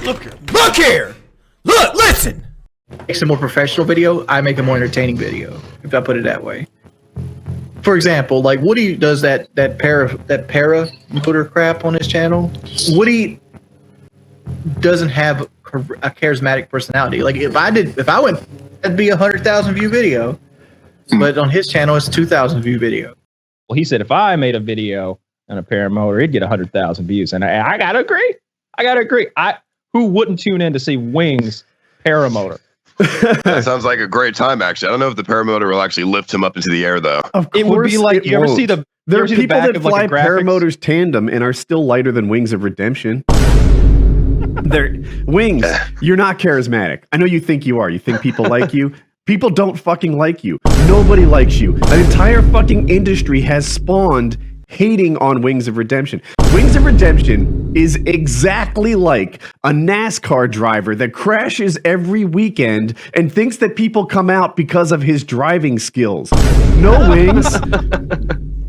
Look here. Look here. Look, listen. Makes a more professional video. I make a more entertaining video, if I put it that way. For example, like Woody does that para motor crap on his channel. Woody doesn't have a charismatic personality. Like if I went, that'd be 100,000 view video. But on his channel, it's 2,000 view video. Well, he said if I made a video on a paramotor, it'd get 100,000 views, and I gotta agree. Who wouldn't tune in to see Wings paramotor? That sounds like a great time, actually. I don't know if the paramotor will actually lift him up into the air, though. It would be like, you ever see the there are people that fly like paramotors tandem and are still lighter than Wings of Redemption. Wings, you're not charismatic. I know you think you are. You think people like you. People don't fucking like you. Nobody likes you. An entire fucking industry has spawned hating on Wings of Redemption. Wings of Redemption is exactly like a NASCAR driver that crashes every weekend and thinks that people come out because of his driving skills. No, Wings.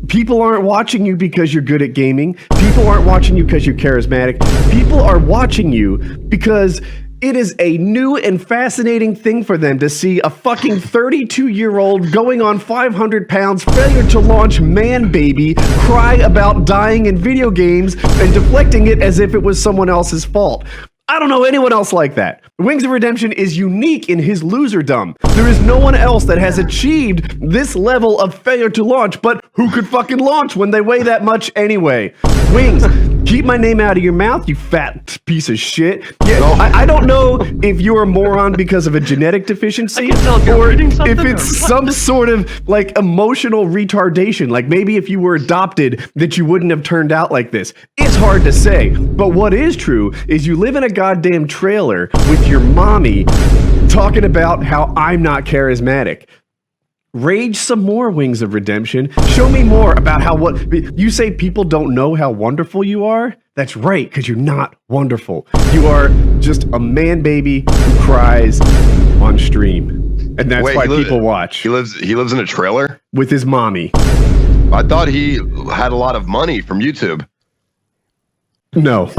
People aren't watching you because you're good at gaming. People aren't watching you because you're charismatic. People are watching you because it is a new and fascinating thing for them to see a fucking 32-year-old going on 500 pounds, failure to launch man baby, cry about dying in video games and deflecting it as if it was someone else's fault. I don't know anyone else like that. Wings of Redemption is unique in his loserdom. There is no one else that has achieved this level of failure to launch, but who could fucking launch when they weigh that much anyway? Wings, keep my name out of your mouth, you fat piece of shit. Yeah, I don't know if you're a moron because of a genetic deficiency or if it's some sort of like emotional retardation. Like maybe if you were adopted that you wouldn't have turned out like this. It's hard to say, but what is true is you live in a goddamn trailer with your mommy talking about how I'm not charismatic. Rage some more, Wings of Redemption. Show me more about how you say people don't know how wonderful you are. That's right, because you're not wonderful. You are just a man baby who cries on stream. And that's why people watch. He lives in a trailer? With his mommy. I thought he had a lot of money from YouTube. No.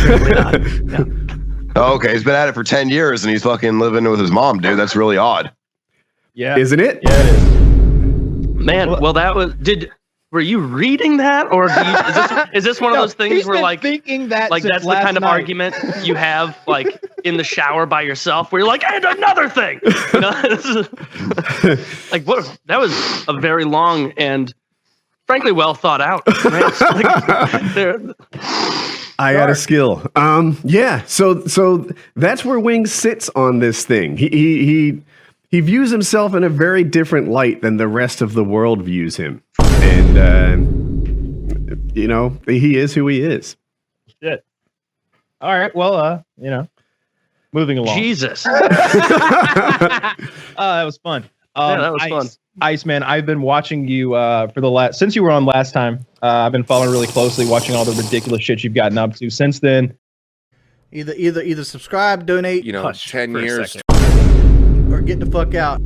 No. Oh, okay, he's been at it for 10 years and he's fucking living with his mom, dude. That's really odd. Yeah. Isn't it? Yeah, it is. Man, well, that was. Were you reading that, or is this one of those things where like thinking that like that's the kind of argument you have like in the shower by yourself, where you're like, and another thing. You know, like what? That was a very long and frankly well thought out. Right? I had a skill. Yeah. So that's where Wings sits on this thing. He views himself in a very different light than the rest of the world views him, and you know he is who he is. Shit. All right. Well, you know, moving along. Jesus. That was fun. Yeah, that was fun. Iceman, I've been watching you for since you were on last time. I've been following really closely, watching all the ridiculous shit you've gotten up to since then. Either subscribe, donate, 10 years. or get the fuck out.